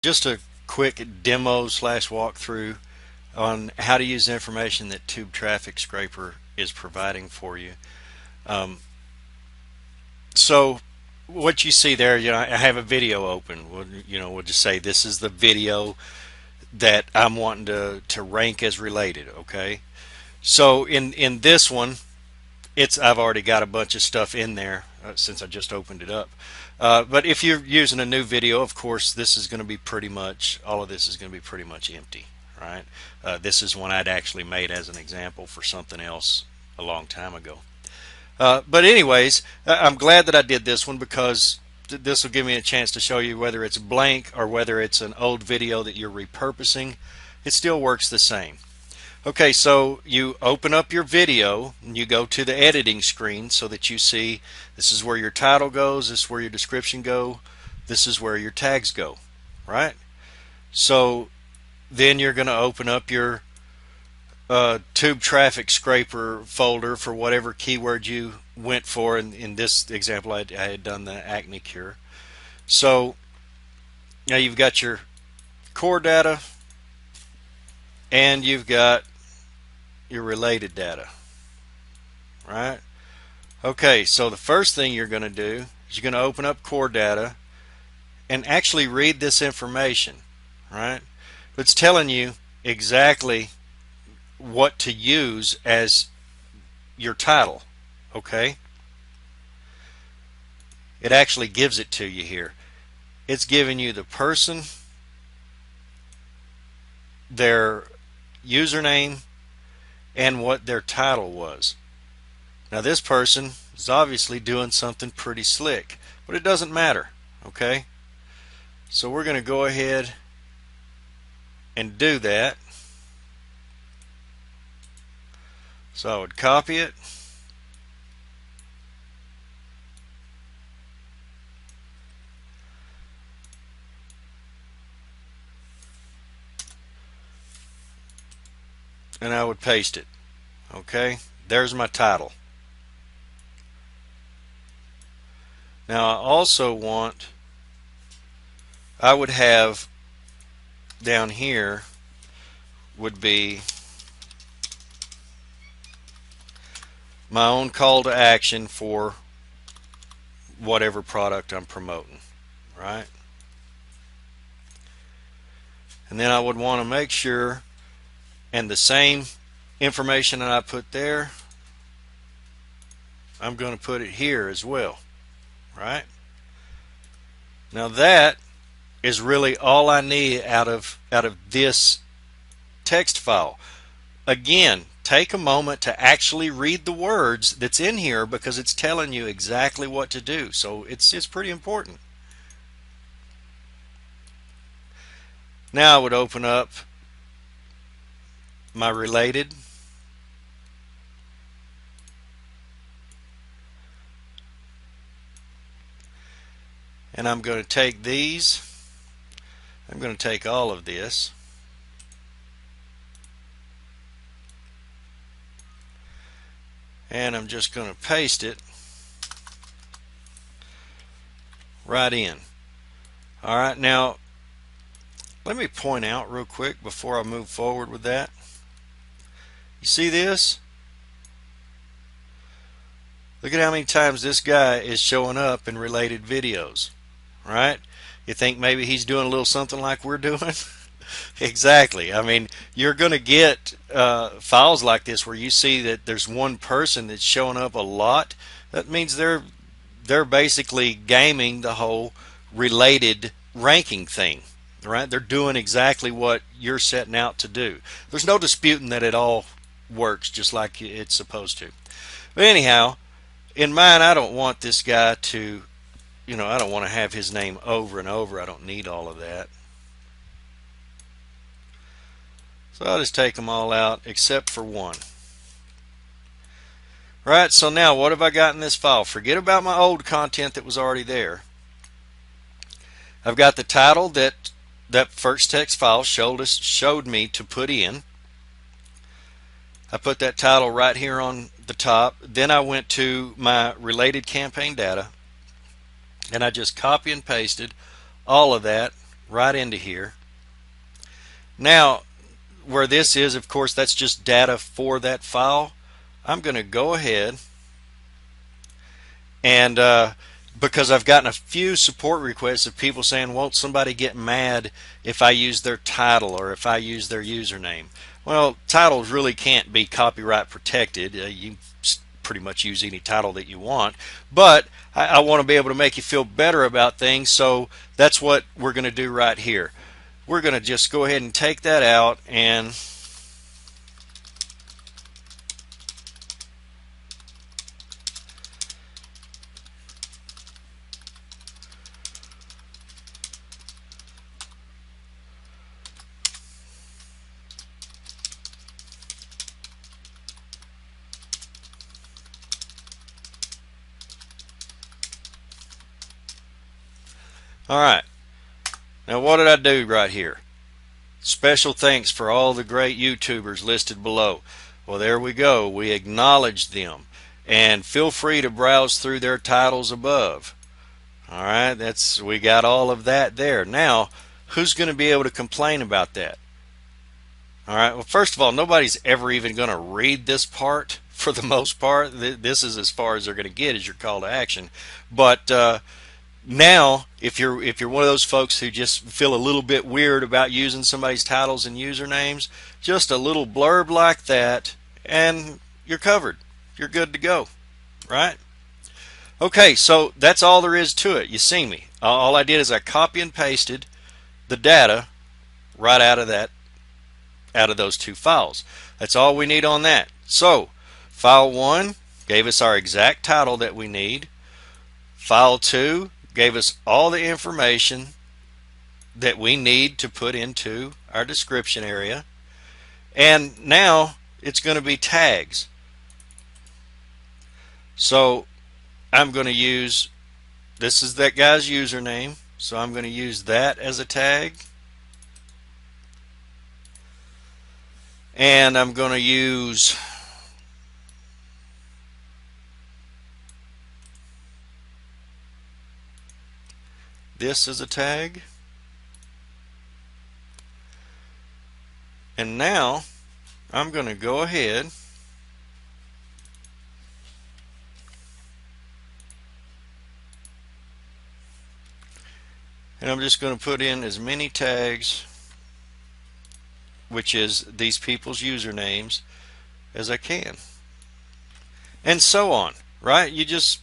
Just a quick demo slash walkthrough on how to use the information that Tube Traffic Scraper is providing for you. Um, so what you see there, I have a video open. We'll just say this is the video that I'm wanting to rank as related. Okay. So in this one, I've already got a bunch of stuff in there since I just opened it up. But if you're using a new video, of course, this is going to be pretty much, all of this is going to be pretty much empty, right? This is one I'd actually made as an example for something else a long time ago. But anyways, I'm glad that I did this one because this will give me a chance to show you whether it's blank or whether it's an old video that you're repurposing. It still works the same. Okay, so you open up your video and you go to the editing screen so that you see this is where your title goes, this is where your description go, this is where your tags go, right? So then you're going to open up your Tube Traffic Scraper folder for whatever keyword you went for. In this example, I had done the acne cure. So now you've got your core data and you've got your related data, right? Okay, so the first thing you're going to do is you're going to open up core data and actually read this information, right? It's telling you exactly what to use as your title, okay? It actually gives it to you here. It's giving you the person, their username, and what their title was. Now this person is obviously doing something pretty slick, but it doesn't matter, okay? So we're going to go ahead and do that. So I would copy it, and I would paste it. Okay, there's my title. Now I would have down here would be my own call to action for whatever product I'm promoting, right? And then I would want to make sure, and the same information that I put there, I'm going to put it here as well, right? Now that is really all I need out of this text file. Again, take a moment to actually read the words that's in here because it's telling you exactly what to do. So it's pretty important. Now I would open up my related, and I'm going to take these, I'm going to take all of this, and I'm just going to paste it right in. Alright, now let me point out real quick before I move forward with that. You see this? Look at how many times this guy is showing up in related videos, right? You think maybe he's doing a little something like we're doing? Exactly. I mean, you're going to get files like this where you see that there's one person that's showing up a lot. That means they're basically gaming the whole related ranking thing, right? They're doing exactly what you're setting out to do. There's no disputing that it all works just like it's supposed to. But anyhow, in mine, I don't want this guy to, I don't want to have his name over and over. I don't need all of that. So I'll just take them all out except for one. Right, so now what have I got in this file? Forget about my old content that was already there. I've got the title that first text file showed me to put in. I put that title right here on the top. Then I went to my related campaign data and I just copy and pasted all of that right into here. Now, where this is, of course, that's just data for that file. I'm going to go ahead and because I've gotten a few support requests of people saying, won't somebody get mad if I use their title or if I use their username? Well, titles really can't be copyright protected. You pretty much use any title that you want, but I want to be able to make you feel better about things, so that's what we're going to do right here. We're going to just go ahead and take that out, and alright, now what did I do right here? Special thanks for all the great YouTubers listed below. Well, there we go. We acknowledge them, and feel free to browse through their titles above. Alright, we got all of that there. Now, who's going to be able to complain about that? Alright, well, first of all, nobody's ever even going to read this part for the most part. This is as far as they're going to get as your call to action. But now, if you're one of those folks who just feel a little bit weird about using somebody's titles and usernames, just a little blurb like that, and you're covered. You're good to go, right? Okay, so that's all there is to it. You see me. All I did is I copy and pasted the data right out of those two files. That's all we need on that. So, file 1 gave us our exact title that we need. File 2 gave us all the information that we need to put into our description area. And now it's going to be tags. So I'm going to use, this is that guy's username, so I'm going to use that as a tag. And I'm going to use this as a tag. And now I'm going to go ahead and I'm just going to put in as many tags, which is these people's usernames, as I can, and so on, right? You just,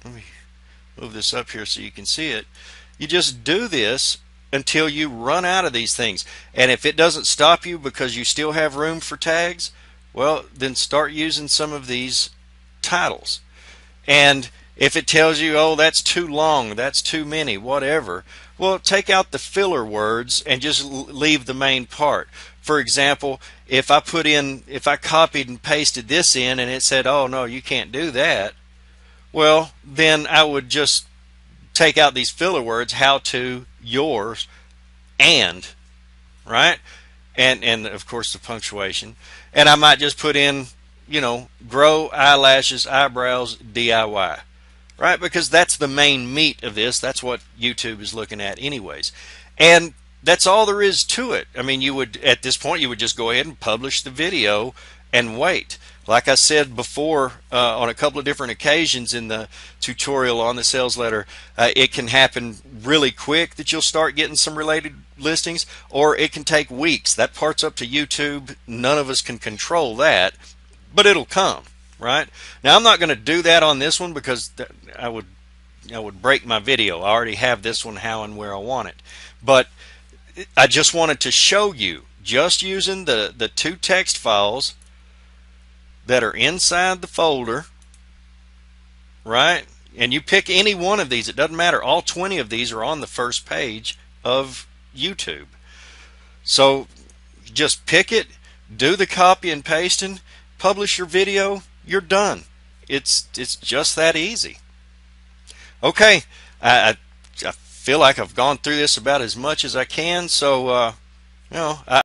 let me move this up here so you can see it. You just do this until you run out of these things, and if it doesn't stop you because you still have room for tags, well, then start using some of these titles. And if it tells you, oh, that's too long, that's too many, whatever, well, take out the filler words and just leave the main part. For example, if I copied and pasted this in and it said, oh no, you can't do that, well, then I would just take out these filler words, how to, yours, and, right? And of course the punctuation. And I might just put in, grow eyelashes, eyebrows, DIY. Right? Because that's the main meat of this. That's what YouTube is looking at anyways. And that's all there is to it. I mean, at this point, you would just go ahead and publish the video and wait. Like I said before on a couple of different occasions in the tutorial on the sales letter, it can happen really quick that you'll start getting some related listings, or it can take weeks. That part's up to YouTube. None of us can control that, but it'll come. Right? Now I'm not going to do that on this one because I would break my video. I already have this one how and where I want it. But I just wanted to show you, just using the two text files that are inside the folder, right? And you pick any one of these, it doesn't matter. All 20 of these are on the first page of YouTube. So just pick it, do the copy and pasting, publish your video, you're done. It's just that easy. Okay, I feel like I've gone through this about as much as I can, so